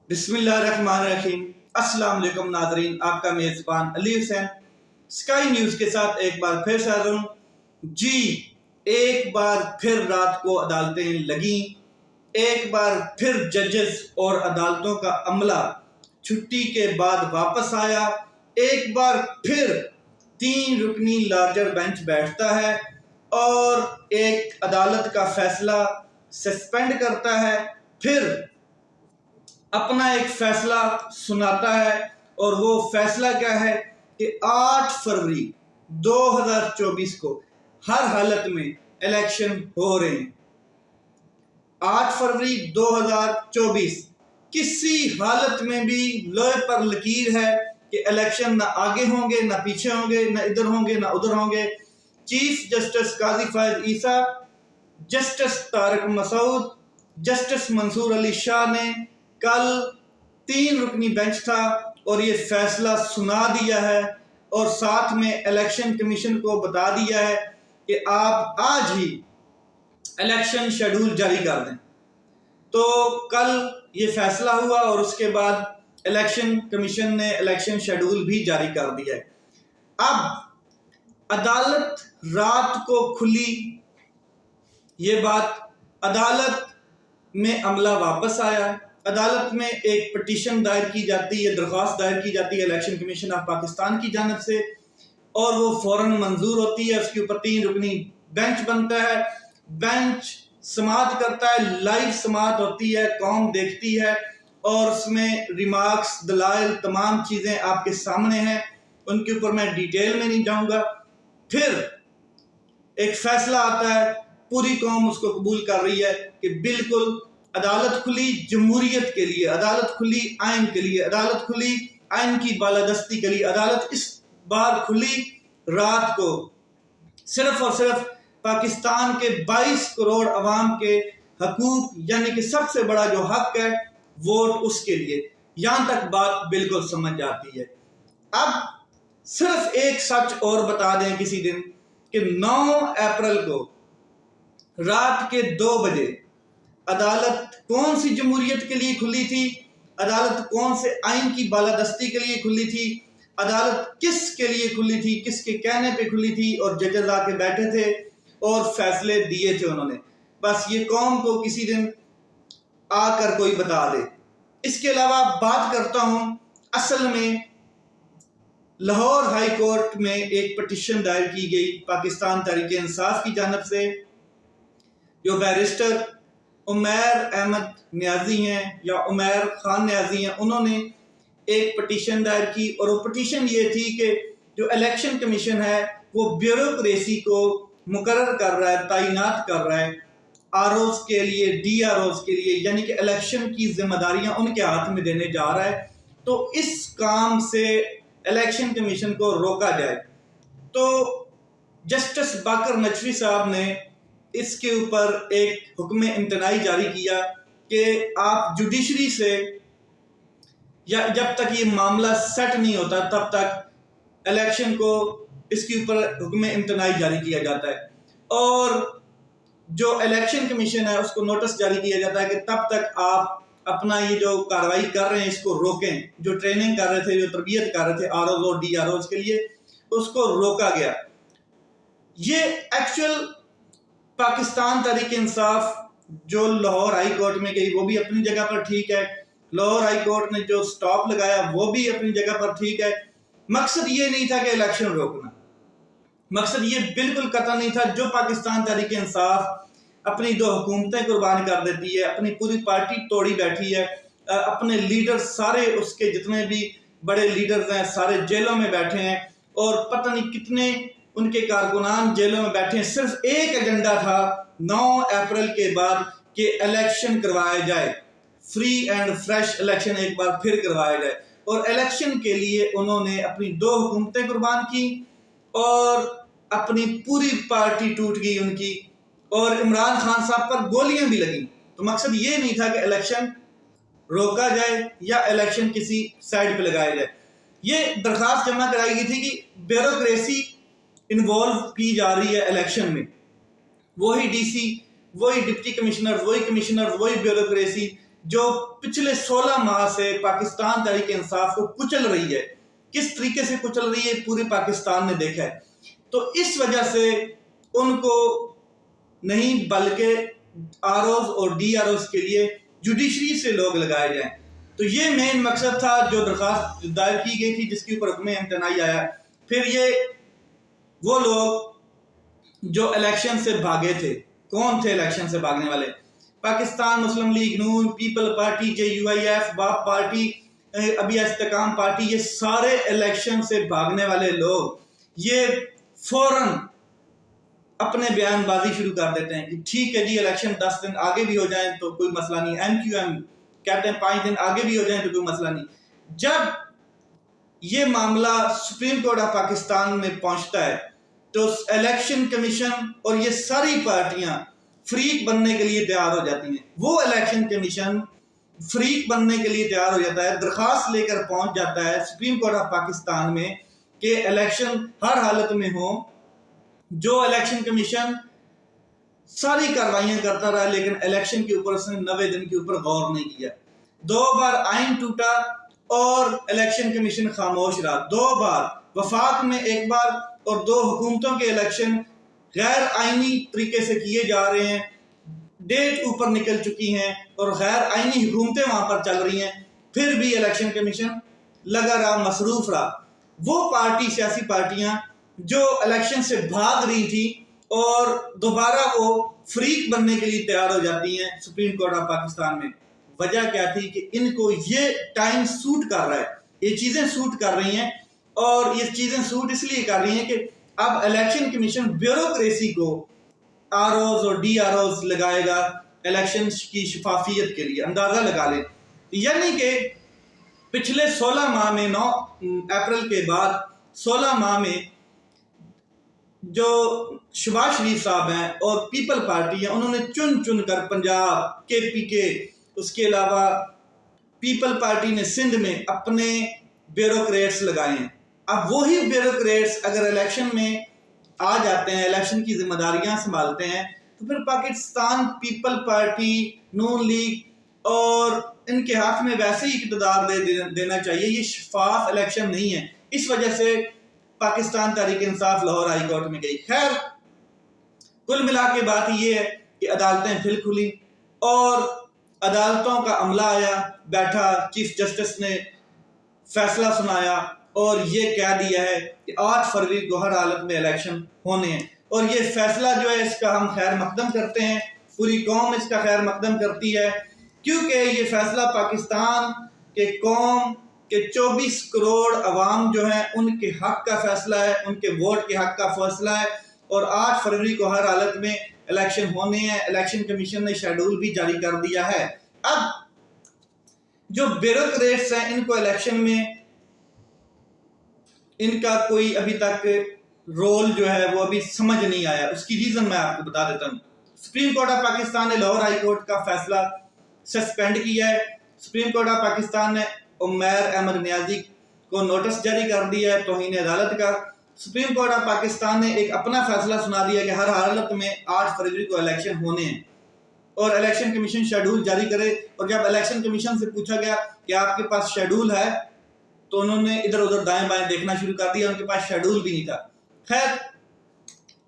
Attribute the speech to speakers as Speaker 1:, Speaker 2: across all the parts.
Speaker 1: بسم اللہ الرحمن الرحیم۔ السلام علیکم ناظرین، آپ کا میزبان علی حسین اسکائی نیوز کے ساتھ ایک بار پھر سے حاضر ہوں۔ جی ایک بار پھر رات کو عدالتیں لگیں، ایک بار پھر ججز اور عدالتوں کا عملہ چھٹی کے بعد واپس آیا، ایک بار پھر 3 رکنی لارجر بینچ بیٹھتا ہے اور ایک عدالت کا فیصلہ سسپینڈ کرتا ہے، پھر اپنا ایک فیصلہ سناتا ہے۔ اور وہ فیصلہ کیا ہے کہ 8 فروری 2024 کو ہر حالت میں الیکشن ہو رہے ہیں۔ 8 فروری 2024 کسی حالت میں بھی لوہے پر لکیر ہے کہ الیکشن نہ آگے ہوں گے، نہ پیچھے ہوں گے، نہ ادھر ہوں گے، نہ ادھر ہوں گے۔ چیف جسٹس قاضی فائز عیسیٰ، جسٹس طارق مسعود، جسٹس منصور علی شاہ نے کل 3 رکنی بینچ تھا اور یہ فیصلہ سنا دیا ہے، اور ساتھ میں الیکشن کمیشن کو بتا دیا ہے کہ آپ آج ہی الیکشن شیڈول جاری کر دیں۔ تو کل یہ فیصلہ ہوا اور اس کے بعد الیکشن کمیشن نے الیکشن شیڈول بھی جاری کر دیا ہے۔ اب عدالت رات کو کھلی، یہ بات عدالت میں عملہ واپس آیا، عدالت میں ایک پٹیشن دائر کی جاتی ہے، درخواست دائر کی جاتی ہے الیکشن کمیشن آف پاکستان کی جانب سے، اور وہ فوراً منظور ہوتی ہے۔ اس کے اوپر 3 رکنی بینچ بنتا ہے، بینچ سماعت کرتا ہے، لائیو سماعت ہوتی ہے، قوم دیکھتی ہے، اور اس میں ریمارکس، دلائل، تمام چیزیں آپ کے سامنے ہیں، ان کے اوپر میں ڈیٹیل میں نہیں جاؤں گا۔ پھر ایک فیصلہ آتا ہے، پوری قوم اس کو قبول کر رہی ہے کہ بالکل عدالت کھلی جمہوریت کے لیے، عدالت کھلی آئین کے لیے، عدالت کھلی آئین کی بالادستی کے لیے، عدالت اس بار کھلی رات کو صرف اور صرف پاکستان کے 22 کروڑ عوام کے حقوق، یعنی کہ سب سے بڑا جو حق ہے ووٹ، اس کے لیے۔ یہاں تک بات بالکل سمجھ آتی ہے۔ اب صرف ایک سچ اور بتا دیں کسی دن کہ 9 اپریل کو رات کے 2 بجے عدالت کون سی جمہوریت کے لیے کھلی تھی، عدالت کون سے آئین کی بالادستی کے لیے کھلی تھی، عدالت کس کے لیے کھلی تھی، کس کے کہنے پہ کھلی تھی، اور ججز آ کے بیٹھے تھے اور فیصلے دیے تھے انہوں نے۔ بس یہ قوم کو کسی دن آ کر کوئی بتا دے۔ اس کے علاوہ بات کرتا ہوں، اصل میں لاہور ہائی کورٹ میں ایک پٹیشن دائر کی گئی پاکستان تحریک انصاف کی جانب سے، جو بیرسٹر عمیر احمد نیازی ہیں یا عمیر خان نیازی ہیں، انہوں نے ایک پٹیشن دائر کی، اور وہ پٹیشن یہ تھی کہ جو الیکشن کمیشن ہے وہ بیوروکریسی کو مقرر کر رہا ہے، تعینات کر رہا ہے آر اوز کے لیے، ڈی آر اوز کے لیے، یعنی کہ الیکشن کی ذمہ داریاں ان کے ہاتھ میں دینے جا رہا ہے، تو اس کام سے الیکشن کمیشن کو روکا جائے۔ تو جسٹس باقر نجفی صاحب نے اس کے اوپر ایک حکم امتناعی جاری کیا کہ آپ جوڈیشری سے، یا جب تک یہ معاملہ سیٹ نہیں ہوتا تب تک الیکشن کو اس کے اوپر حکم امتناعی جاری کیا جاتا ہے، اور جو الیکشن کمیشن ہے اس کو نوٹس جاری کیا جاتا ہے کہ تب تک آپ اپنا یہ جو کارروائی کر رہے ہیں اس کو روکیں۔ جو ٹریننگ کر رہے تھے، جو تربیت کر رہے تھے آر اوز اور ڈی آر اوز کے لیے، اس کو روکا گیا۔ یہ ایکچوئل پاکستان تحریک انصاف جو لاہور ہائی کورٹ میں گئی وہ بھی اپنی جگہ پر ٹھیک ہے، لاہور ہائی کورٹ نے جو سٹاپ لگایا وہ بھی اپنی جگہ پر ٹھیک ہے۔ مقصد یہ نہیں تھا کہ الیکشن روکنا، مقصد یہ بالکل قطع نہیں تھا۔ جو پاکستان تحریک انصاف اپنی 2 حکومتیں قربان کر دیتی ہے، اپنی پوری پارٹی توڑی بیٹھی ہے، اپنے لیڈر سارے اس کے جتنے بھی بڑے لیڈرز ہیں سارے جیلوں میں بیٹھے ہیں، اور پتہ نہیں کتنے ان کے کارکنان جیلوں میں بیٹھے ہیں، صرف ایک ایجنڈا تھا 9 اپریل کے بعد کہ الیکشن کروایا جائے، فری اینڈ فریش الیکشن ایک بار پھر کروایا جائے۔ اور الیکشن کے لیے انہوں نے اپنی 2 حکومتیں قربان کی، اور اپنی پوری پارٹی ٹوٹ گئی ان کی، اور عمران خان صاحب پر گولیاں بھی لگیں۔ تو مقصد یہ نہیں تھا کہ الیکشن روکا جائے یا الیکشن کسی سائڈ پہ لگایا جائے۔ یہ درخواست جمع کرائی گئی تھی کہ بیوروکریسی انوالو کی جا رہی ہے الیکشن میں، وہی ڈی سی، وہی ڈپٹی کمشنر، وہی کمشنر، وہی بیوروکریسی جو پچھلے 16 ماہ سے پاکستان تحریک انصاف کو کچل رہی ہے، کس طریقے سے کچل رہی ہے پورے پاکستان نے دیکھا ہے. تو اس وجہ سے ان کو نہیں بلکہ آر اوز اور ڈی آر اوز کے لیے جوڈیشری سے لوگ لگائے جائیں. تو یہ مین مقصد تھا جو درخواست دائر کی گئی تھی، جس کے اوپر حکم امتناعی آیا. پھر یہ وہ لوگ جو الیکشن سے بھاگے تھے، کون تھے الیکشن سے بھاگنے والے؟ پاکستان مسلم لیگ نون، پیپل پارٹی، JUIF، باپ پارٹی، ابھی استحکام پارٹی، یہ سارے الیکشن سے بھاگنے والے لوگ یہ فوراً اپنے بیان بازی شروع کر دیتے ہیں کہ ٹھیک ہے جی الیکشن 10 دن آگے بھی ہو جائیں تو کوئی مسئلہ نہیں. MQM کہتے ہیں 5 دن آگے بھی ہو جائیں تو کوئی مسئلہ نہیں. جب یہ معاملہ سپریم کورٹ آف پاکستان میں پہنچتا ہے تو الیکشن کمیشن اور یہ ساری پارٹیاں فریق بننے کے لیے تیار ہو جاتی ہیں. وہ الیکشن کمیشن فریق بننے کے لیے تیار ہو جاتا ہے، درخواست لے کر پہنچ جاتا ہے سپریم کورٹ آف پاکستان میں کہ الیکشن ہر حالت میں ہو. جو الیکشن کمیشن ساری کاروائیاں کرتا رہا لیکن الیکشن کے اوپر اس نے 90 دن کے اوپر غور نہیں کیا. 2 بار آئین ٹوٹا اور الیکشن کمیشن خاموش رہا. 2 بار وفاق میں 1 بار اور 2 حکومتوں کے الیکشن غیر آئینی طریقے سے کیے جا رہے ہیں، ڈیٹ اوپر نکل چکی ہیں اور غیر آئینی حکومتیں وہاں پر چل رہی ہیں، پھر بھی الیکشن کمیشن لگا رہا، مصروف رہا. وہ پارٹی، سیاسی پارٹیاں جو الیکشن سے بھاگ رہی تھی اور دوبارہ وہ فریق بننے کے لیے تیار ہو جاتی ہیں سپریم کورٹ آف پاکستان میں. وجہ کیا تھی کہ ان کو یہ ٹائم سوٹ کر رہا ہے، یہ چیزیں سوٹ کر رہی ہیں، اور یہ چیزیں سوٹ اس لیے کر رہی ہیں کہ اب الیکشن کمیشن بیوروکریسی کو آر اوز اور ڈی آر اوز لگائے گا الیکشن کی شفافیت کے لیے. اندازہ لگا لیں، یعنی کہ پچھلے 16 ماہ میں 9 اپریل کے بعد 16 ماہ میں جو شہباز شریف صاحب ہیں اور پیپل پارٹی ہیں، انہوں نے چن چن کر پنجاب، KPK، اس کے علاوہ پیپل پارٹی نے سندھ میں اپنے بیوروکریٹس لگائے ہیں. اب وہی بیوروکریٹس اگر الیکشن میں آ جاتے ہیں، الیکشن کی ذمہ داریاں سنبھالتے ہیں، تو پھر پاکستان پیپل پارٹی، نون لیگ اور ان کے ہاتھ میں ویسے ہی اقتدار دینا چاہیے. یہ شفاف الیکشن نہیں ہے. اس وجہ سے پاکستان تحریک انصاف لاہور ہائی کورٹ میں گئی. خیر، کل ملا کے بات یہ ہے کہ عدالتیں پھر کھلی اور عدالتوں کا عملہ آیا، بیٹھا، چیف جسٹس نے فیصلہ سنایا اور یہ کہہ دیا ہے کہ 8 فروری کو ہر حالت میں الیکشن ہونے ہیں. اور یہ فیصلہ جو ہے اس کا ہم خیر مقدم کرتے ہیں، پوری قوم اس کا خیر مقدم کرتی ہے، کیونکہ یہ فیصلہ پاکستان کے قوم کہ 24 کروڑ عوام جو ہیں ان کے حق کا فیصلہ ہے، ان کے ووٹ کے حق کا فیصلہ ہے. اور 8 فروری کو ہر حالت میں الیکشن ہونے ہیں. الیکشن کمیشن نے شیڈول بھی جاری کر دیا ہے. اب جو بیوروکریٹس ہیں ان کو الیکشن میں ان کا کوئی ابھی تک رول جو ہے وہ ابھی سمجھ نہیں آیا. اس کی ریزن میں آپ کو بتا دیتا ہوں. سپریم کورٹ آف پاکستان نے لاہور ہائی کورٹ کا فیصلہ سسپینڈ کیا ہے. سپریم کورٹ آف پاکستان نے عمیر احمد نیازی کو نوٹس جاری کر دیا ہے توہین عدالت کا. سپریم کورٹ آف پاکستان نے ایک اپنا فیصلہ سنا دیا کہ ہر حالت میں 8 فروری کو الیکشن ہونے ہیں اور الیکشن کمیشن شیڈول جاری کرے. اور جب الیکشن کمیشن سے پوچھا گیا کہ آپ کے پاس شیڈول ہے تو انہوں نے ادھر ادھر دائیں بائیں دیکھنا شروع کر دیا، ان کے پاس شیڈول بھی نہیں تھا. خیر،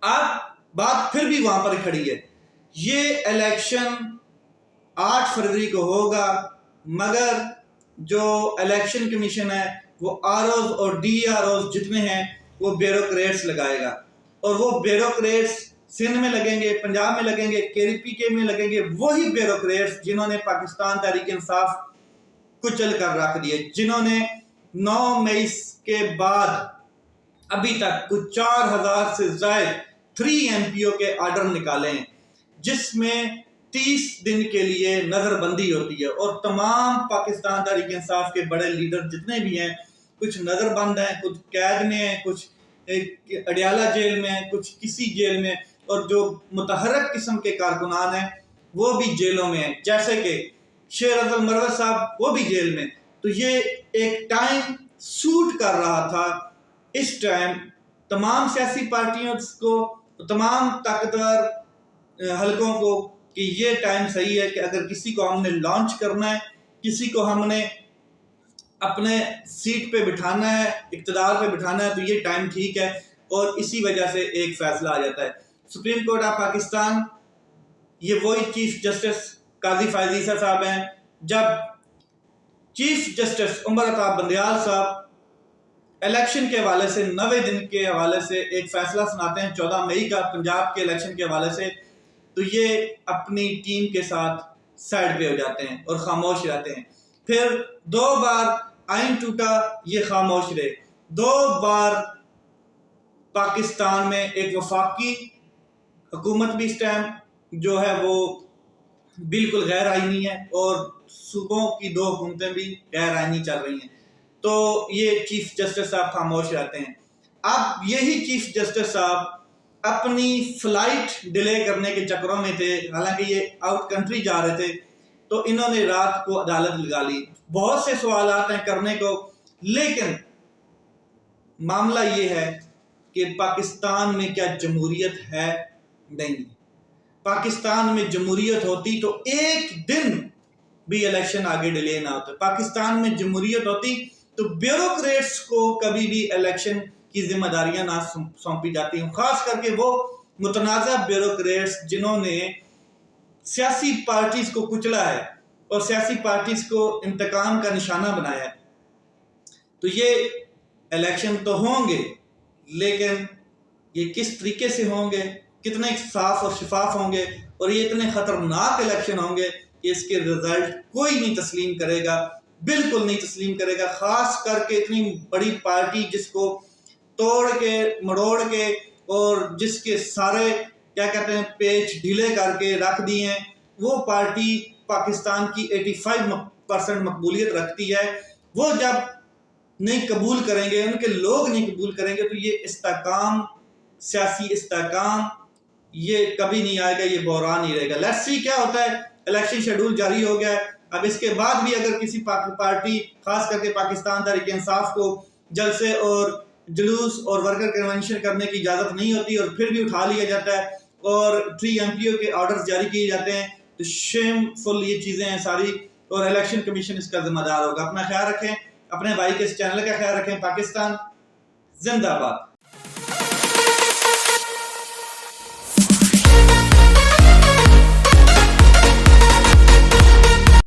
Speaker 1: اب بات پھر بھی وہاں پر کھڑی ہے. یہ الیکشن 8 فروری کو ہوگا، مگر جو الیکشن کمیشن ہے وہ آر اوز اور ڈی آر اوز جتنے ہیں وہ بیوروکریٹس لگائے گا. اور وہ بیوروکریٹس سندھ میں لگیں گے، پنجاب میں لگیں گے، KPK میں لگیں گے، وہی بیوروکریٹس جنہوں نے پاکستان تحریک انصاف کچل کر رکھ دیے، جنہوں نے 9 مئی کے بعد ابھی تک کچھ 4000 سے زائد 3 MPO کے آرڈر نکالے ہیں، جس میں 30 دن کے لیے نظر بندی ہوتی ہے. اور تمام پاکستان تحریک انصاف کے بڑے لیڈر جتنے بھی ہیں، کچھ نظر بند ہیں، کچھ قید میں ہیں، کچھ اڈیالہ جیل میں ہیں، کچھ کسی جیل میں، اور جو متحرک قسم کے کارکنان ہیں وہ بھی جیلوں میں ہیں، جیسے کہ شیر افضل مروت صاحب، وہ بھی جیل میں. تو یہ ایک ٹائم سوٹ کر رہا تھا. اس ٹائم تمام سیاسی پارٹیوں کو، تمام طاقتور حلقوں کو کہ یہ ٹائم صحیح ہے کہ اگر کسی کو ہم نے لانچ کرنا ہے، کسی کو ہم نے اپنے سیٹ پہ بٹھانا ہے، اقتدار پہ بٹھانا ہے، تو یہ ٹائم ٹھیک ہے، اور اسی وجہ سے ایک فیصلہ آ جاتا ہے۔ سپریم کورٹ آف پاکستان، یہ وہی چیف جسٹس قاضی فائز عیسیٰ صاحب ہیں۔ جب چیف جسٹس عمر عطا بندیال صاحب الیکشن کے حوالے سے 90 دن کے حوالے سے ایک فیصلہ سناتے ہیں 14 مئی کا پنجاب کے الیکشن کے حوالے سے، تو یہ اپنی ٹیم کے ساتھ سائڈ پہ ہو جاتے ہیں اور خاموش رہتے ہیں۔ پھر 2 بار آئین ٹوٹا، یہ خاموش رہے۔ 2 بار پاکستان میں ایک وفاقی حکومت بھی اس ٹائم جو ہے وہ بالکل غیر آئینی ہے، اور صوبوں کی 2 حکومتیں بھی غیر آئینی چل رہی ہیں، تو یہ چیف جسٹس صاحب خاموش رہتے ہیں۔ اب یہی چیف جسٹس صاحب اپنی فلائٹ ڈیلے کرنے کے چکروں میں تھے، حالانکہ یہ آؤٹ کنٹری جا رہے تھے، تو انہوں نے رات کو عدالت لگا لی۔ بہت سے سوالات ہیں کرنے کو، لیکن معاملہ یہ ہے کہ پاکستان میں کیا جمہوریت ہے؟ نہیں۔ پاکستان میں جمہوریت ہوتی تو ایک دن بھی الیکشن آگے ڈیلے نہ ہوتے۔ پاکستان میں جمہوریت ہوتی تو بیوروکریٹس کو کبھی بھی الیکشن کی ذمہ داریاں نہ سونپی جاتی ہیں، خاص کر کے وہ متنازع بیوروکریٹس جنہوں نے سیاسی پارٹیز کو کچلا ہے اور سیاسی پارٹیز کو انتقام کا نشانہ بنایا ہے۔ تو یہ الیکشن تو ہوں گے، لیکن یہ کس طریقے سے ہوں گے، کتنے صاف اور شفاف ہوں گے، اور یہ اتنے خطرناک الیکشن ہوں گے کہ اس کے رزلٹ کوئی نہیں تسلیم کرے گا، بالکل نہیں تسلیم کرے گا۔ خاص کر کے اتنی بڑی پارٹی جس کو توڑ کے مڑوڑ کے اور جس کے سارے کیا کہتے ہیں پیچ ڈھیلے کر کے رکھ دی ہیں، وہ پارٹی پاکستان کی 85% مقبولیت رکھتی ہے، وہ جب نہیں قبول کریں گے، ان کے لوگ نہیں قبول کریں گے، تو یہ استحکام، سیاسی استحکام یہ کبھی نہیں آئے گا، یہ بحران ہی رہے گا۔ لیٹس سی کیا ہوتا ہے۔ الیکشن شیڈول جاری ہو گیا ہے، اب اس کے بعد بھی اگر کسی پارٹی خاص کر کے پاکستان تحریک انصاف کو جلسے اور جلوس اور ورکر کنونشن کرنے کی اجازت نہیں ہوتی اور پھر بھی اٹھا لیا جاتا ہے اور 3 MPO کے آرڈرز جاری کیے جاتے ہیں، تو شیم فل یہ چیزیں ہیں ساری، اور الیکشن کمیشن اس کا ذمہ دار ہوگا۔ اپنا خیال رکھیں، اپنے بھائی کے اس چینل کا خیال رکھیں۔ پاکستان زندہ باد۔